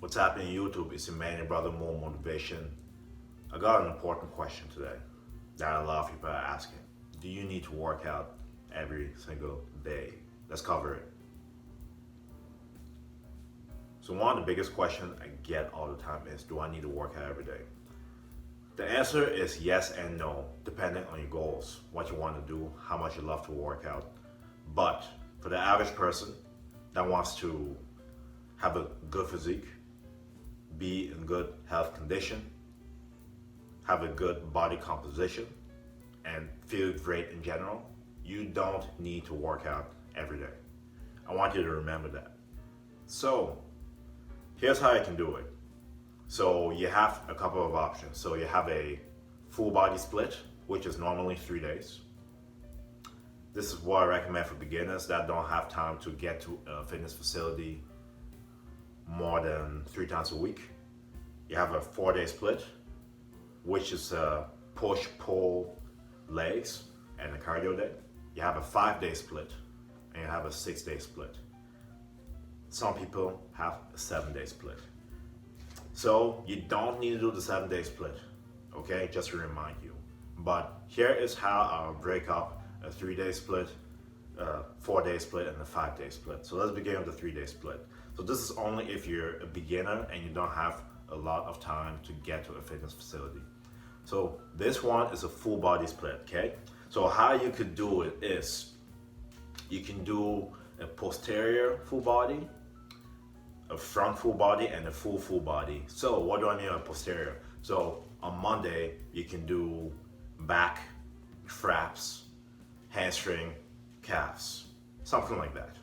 What's happening YouTube? It's your man, your brother Mulo Motivation. I got an important question today that a lot of people are asking. Do you need to work out every single day? Let's cover it. So one of the biggest questions I get all the time is, do I need to work out every day? The answer is yes and no, depending on your goals, what you want to do, how much you love to work out. But for the average person that wants to have a good physique, be in good health condition, have a good body composition, and feel great in general, you don't need to work out every day. I want you to remember that. So, here's how you can do it. So, you have a couple of options. So, you have a full body split, which is normally 3 days. This is what I recommend for beginners that don't have time to get to a fitness facility more than 3 times a week. You have a 4-day split, which is a push, pull, legs, and a cardio day. You have a 5-day split, and you have a 6-day split. Some people have a 7-day split. So you don't need to do the 7-day split, okay? Just to remind you. But here is how I'll break up a 3-day split, a 4-day split, and a 5-day split. So let's begin with the 3-day split. So this is only if you're a beginner and you don't have a lot of time to get to a fitness facility. So this one is a full body split, okay? So how you could do it is, you can do a posterior full body, a front full body, and a full body. So what do I mean by posterior? So on Monday, you can do back, traps, hamstring, calves, something like that.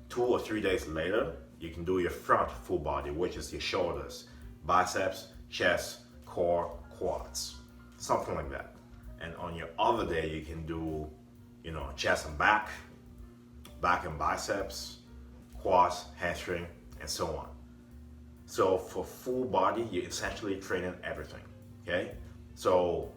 2 or 3 days later, you can do your front full body, which is your shoulders, biceps, chest, core, quads, something like that. And on your other day, you can do, chest and back and biceps, quads, hamstring, and so on. So for full body, you're essentially training everything, okay? So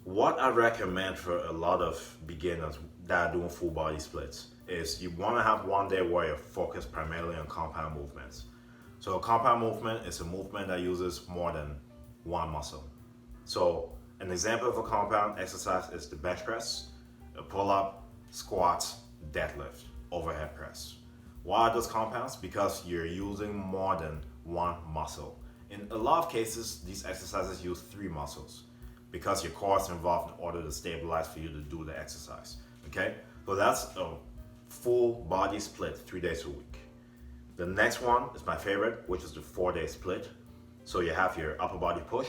what I recommend for a lot of beginners that are doing full body splits is you want to have one day where you're focused primarily on compound movements. So a compound movement is a movement that uses more than one muscle. So an example of a compound exercise is the bench press, a pull-up, squats, deadlift, overhead press. Why are those compounds? Because you're using more than one muscle. In a lot of cases, these exercises use 3 muscles because your core is involved in order to stabilize for you to do the exercise, okay? So that's a full body split 3 days a week. The next one is my favorite, which is the 4-day split. So you have your upper body push,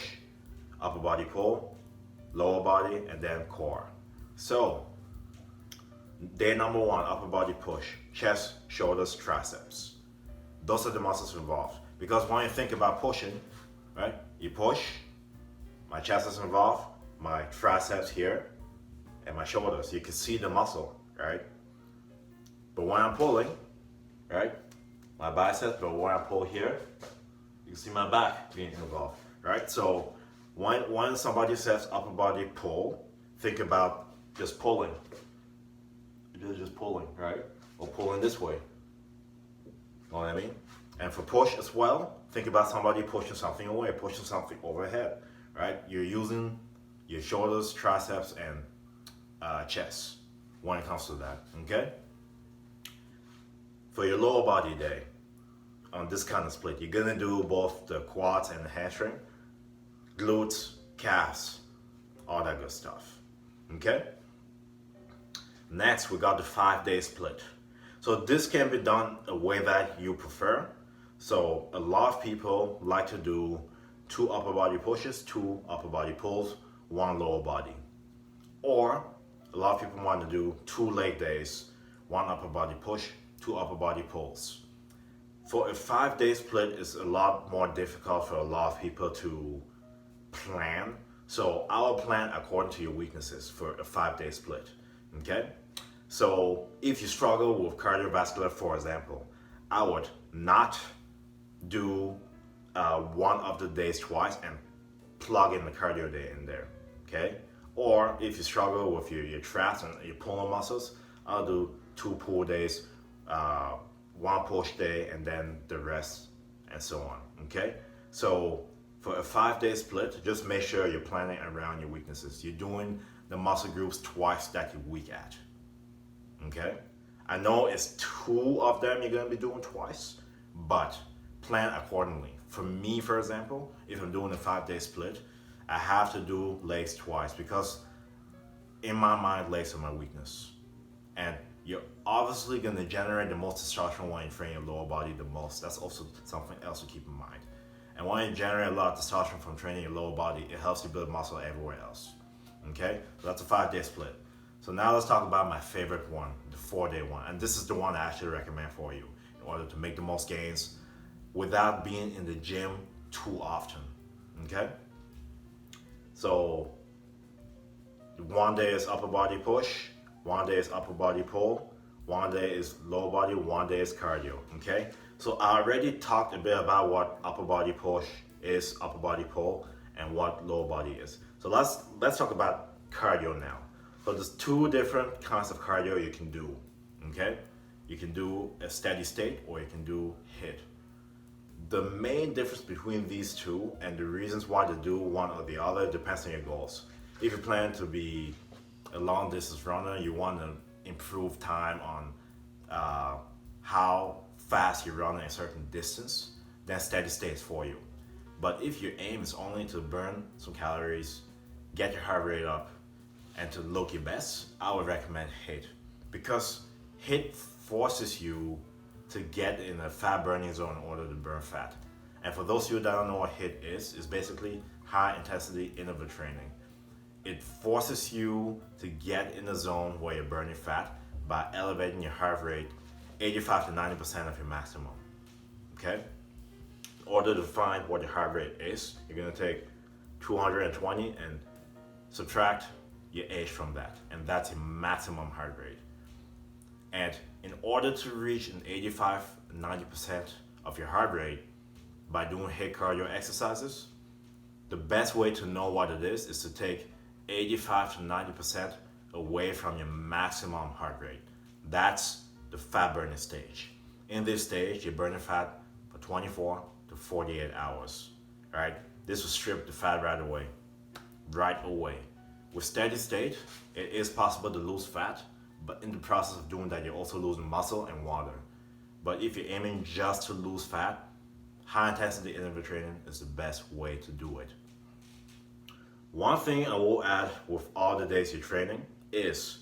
upper body pull, lower body, and then core. So day number 1, upper body push, chest, shoulders, triceps. Those are the muscles involved. Because when you think about pushing, right, you push, my chest is involved, my triceps here, and my shoulders. You can see the muscle, right? But when I'm pulling, right, my biceps, but when I pull here, you can see my back being involved, right? So when somebody says upper body pull, think about just pulling. You're just pulling, right? Or pulling this way. You know what I mean? And for push as well, think about somebody pushing something away, pushing something overhead, right? You're using your shoulders, triceps, and chest when it comes to that, okay? For your lower body day, on this kind of split, you're gonna do both the quads and the hamstring, glutes, calves, all that good stuff, okay? Next, we got the 5-day split. So this can be done a way that you prefer. So a lot of people like to do 2 upper body pushes, 2 upper body pulls, 1 lower body. Or a lot of people want to do 2 leg days, 1 upper body push, 2 upper body pulls. For a 5-day split, it's a lot more difficult for a lot of people to plan. So I will plan according to your weaknesses for a 5-day split, okay? So if you struggle with cardiovascular, for example, I would not do one of the days twice and plug in the cardio day in there, okay? Or if you struggle with your traps and your pulling muscles, I'll do 2 pull days, one push day, and then the rest, and so on. Okay, so for a 5-day split, just make sure you're planning around your weaknesses. You're doing the muscle groups twice that you're weak at. Okay, I know it's 2 of them you're gonna be doing twice, but plan accordingly. For me, for example, if I'm doing a 5-day split, I have to do legs twice because in my mind, legs are my weakness. And you're obviously gonna generate the most testosterone when you train your lower body the most. That's also something else to keep in mind. And when you generate a lot of testosterone from training your lower body, it helps you build muscle everywhere else. Okay, so that's a 5-day split. So now let's talk about my favorite one, the 4-day one. And this is the one I actually recommend for you in order to make the most gains without being in the gym too often. Okay, so 1 day is upper body push, 1 day is upper body pull, 1 day is lower body, 1 day is cardio. Okay, so I already talked a bit about what upper body push is, upper body pull, and what lower body is. So let's talk about cardio now. So there's 2 different kinds of cardio you can do. Okay, you can do a steady state or you can do HIIT. The main difference between these 2 and the reasons why to do one or the other depends on your goals. If you plan to be a long distance runner, you want to improve time on how fast you run a certain distance, then steady state is for you. But if your aim is only to burn some calories, get your heart rate up, and to look your best, I would recommend HIIT, because HIIT forces you to get in a fat burning zone in order to burn fat. And for those of you that don't know what HIIT is, it's basically high intensity interval training. It forces you to get in a zone where you're burning fat by elevating your heart rate 85 to 90% of your maximum. Okay? In order to find what your heart rate is, you're gonna take 220 and subtract your age from that, and that's your maximum heart rate. And in order to reach an 85 90% of your heart rate by doing HIIT cardio exercises, the best way to know what it is to take 85 to 90% away from your maximum heart rate. That's the fat burning stage. In this stage, you're burning fat for 24 to 48 hours. Right? This will strip the fat right away. With steady state, it is possible to lose fat, but in the process of doing that, you're also losing muscle and water. But if you're aiming just to lose fat, high intensity interval training is the best way to do it. One thing I will add with all the days you're training is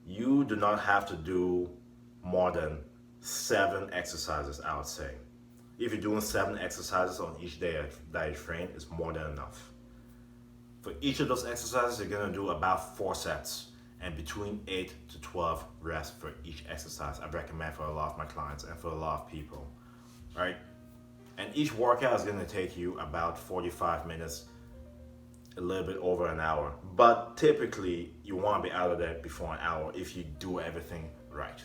you do not have to do more than 7 exercises, I would say. If you're doing 7 exercises on each day that you train, it's more than enough. For each of those exercises, you're gonna do about 4 sets and between 8 to 12 reps for each exercise. I recommend for a lot of my clients and for a lot of people, right? And each workout is gonna take you about 45 minutes, a little bit over an hour. But typically, you wanna be out of there before an hour if you do everything right,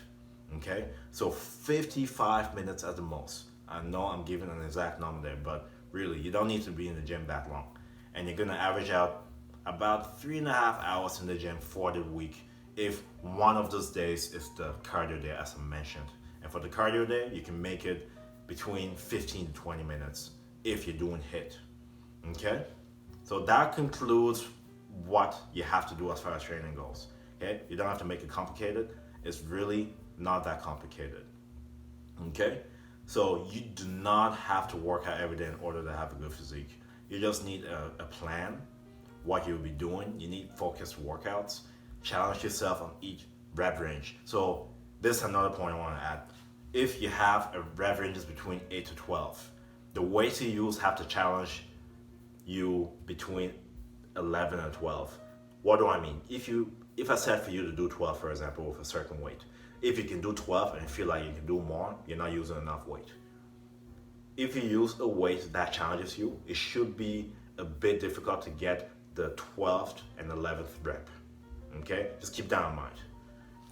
okay? So 55 minutes at the most. I know I'm giving an exact number there, but really, you don't need to be in the gym that long. And you're gonna average out about 3.5 hours in the gym for the week if one of those days is the cardio day, as I mentioned. And for the cardio day, you can make it between 15 to 20 minutes if you're doing HIIT, okay? So that concludes what you have to do as far as training goes, okay? You don't have to make it complicated. It's really not that complicated, okay? So you do not have to work out every day in order to have a good physique. You just need a plan, what you'll be doing. You need focused workouts. Challenge yourself on each rep range. So this is another point I want to add. If you have a rep ranges between 8 to 12, the weights you use have to challenge you between 11 and 12. What do I mean? If I said for you to do 12, for example, with a certain weight, if you can do 12 and you feel like you can do more, you're not using enough weight. If you use a weight that challenges you, it should be a bit difficult to get the 12th and 11th rep, okay? Just keep that in mind.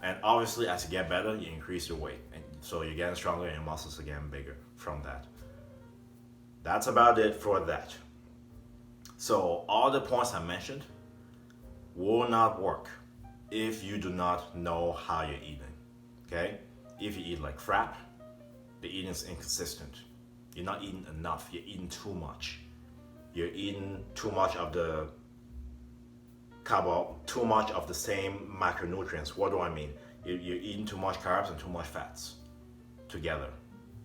And obviously, as you get better, you increase your weight. And so you're getting stronger and your muscles are getting bigger from that. That's about it for that. So all the points I mentioned will not work if you do not know how you're eating, okay? If you eat like crap, the eating is inconsistent. You're not eating enough. You're eating too much. You're eating too much of the carb, too much of the same macronutrients. What do I mean? You're eating too much carbs and too much fats together.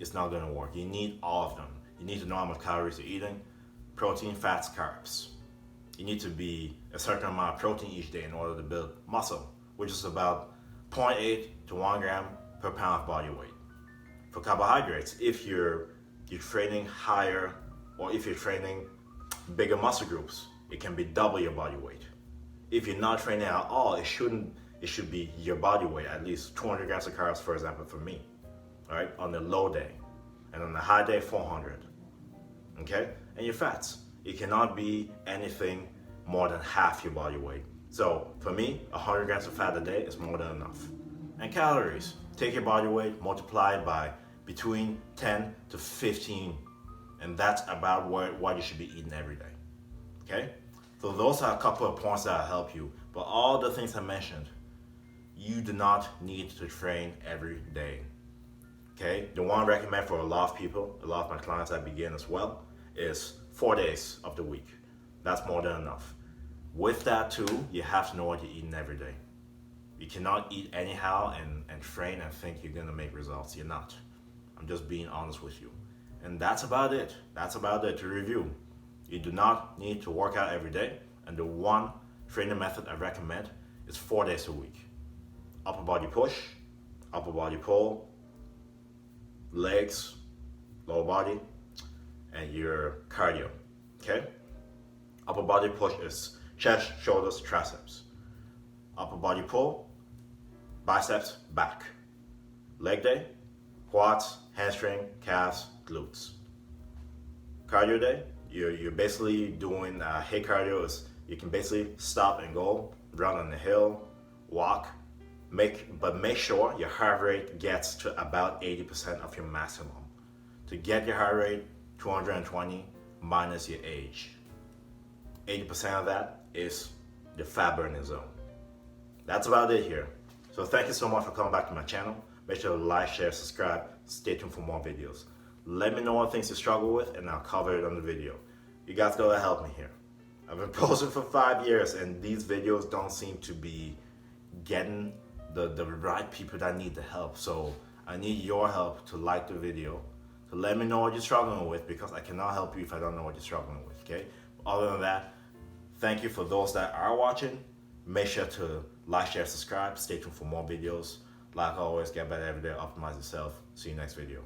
It's not going to work. You need all of them. You need to know how much calories you're eating: protein, fats, carbs. You need to be a certain amount of protein each day in order to build muscle, which is about 0.8 to 1 gram per pound of body weight. For carbohydrates, if you're training higher, or if you're training bigger muscle groups, it can be double your body weight. If you're not training at all, it should be your body weight, at least 200 grams of carbs, for example, for me, all right, on the low day, and on the high day, 400. Okay, and your fats, it cannot be anything more than half your body weight. So for me, 100 grams of fat a day is more than enough. And calories, take your body weight, multiply it by between 10 to 15, and that's about what you should be eating every day. Okay, so those are a couple of points that will help you. But all the things I mentioned, you do not need to train every day. Okay, the one I recommend for a lot of people, a lot of my clients that begin as well, is 4 days of the week. That's more than enough. With that too, you have to know what you're eating every day. You cannot eat anyhow and train and think you're gonna make results. You're not. I'm just being honest with you. And that's about it. That's about it to review. You do not need to work out every day. And the one training method I recommend is 4 days a week. Upper body push, upper body pull, legs, lower body, and your cardio. Okay? Upper body push is chest, shoulders, triceps. Upper body pull, biceps, back. Leg day, quads, hamstring, calves, glutes. Cardio day, you're basically doing HIIT cardio. Is you can basically stop and go, run on the hill, walk, but make sure your heart rate gets to about 80% of your maximum. To get your heart rate 220 minus your age. 80% of that is the fat burning zone. That's about it here. So thank you so much for coming back to my channel. Make sure to like, share, subscribe. Stay tuned for more videos. Let me know what things you struggle with and I'll cover it on the video. You guys gotta help me here. I've been posting for 5 years and these videos don't seem to be getting the right people that need the help. So I need your help to like the video, to let me know what you're struggling with, because I cannot help you if I don't know what you're struggling with, okay? Other than that, thank you for those that are watching. Make sure to like, share, subscribe. Stay tuned for more videos. Like always, get better every day, optimize yourself. See you next video.